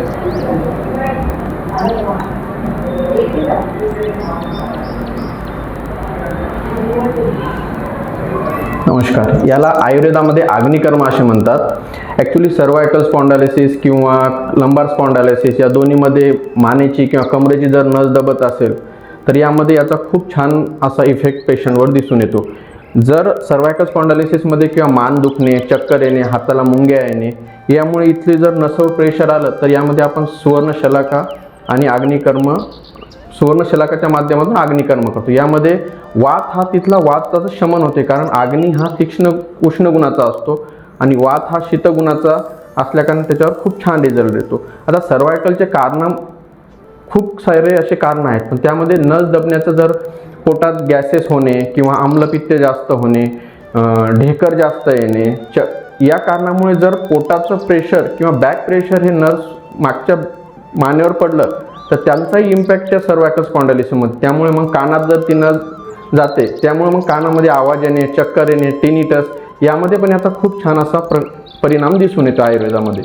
नमस्कार. याला आयुर्वेदामध्ये अग्निकर्म असे म्हणतात. ॲक्च्युली सर्वायकल स्पॉन्डायलिसिस किंवा लंबार स्पॉन्डायलिसिस या दोन्हीमध्ये मानेची किंवा कमरेची जर नस दबत असेल तर यामध्ये याचा खूप छान असा इफेक्ट पेशंटवर दिसून येतो. जर सर्वायकल स्पॉन्डायलिसिसमध्ये किंवा मान दुखणे, चक्कर येणे, हाताला मुंग्या येणे यामुळे इथले जर नसवर प्रेशर आलं तर यामध्ये आपण सुवर्णशलाका आणि अग्निकर्म सुवर्णशलाकाच्या माध्यमातून अग्निकर्म करतो. यामध्ये वात हा तिथला वाताचं शमन होते, कारण अग्नी हा तीक्ष्ण उष्ण गुणाचा असतो आणि वात हा शीतगुणाचा असल्याकारणे त्याच्यावर खूप छान रिझल्ट येतो. आता सर्वायकलचे कारण खूप सारे असे कारण आहेत, पण त्यामध्ये नस दबण्याचं जर पोटात गॅसेस होणे किंवा आम्लपित्त जास्त होणे, ढेकर जास्त येणे, या कारणामुळे जर पोटाचं प्रेशर किंवा बॅक प्रेशर हे नर्स मागच्या मानेवर पडलं तर त्यांचाही इम्पॅक्ट त्या सर्वायकल स्पॉन्डायलिसिसमध्ये. त्यामुळे मग कानात जर ती नस जाते, त्यामुळे मग कानामध्ये आवाज येणे, चक्कर येणे, टिनिटस यामध्ये पण याचा खूप छान असा परिणाम दिसून येतो आयुर्वेदामध्ये.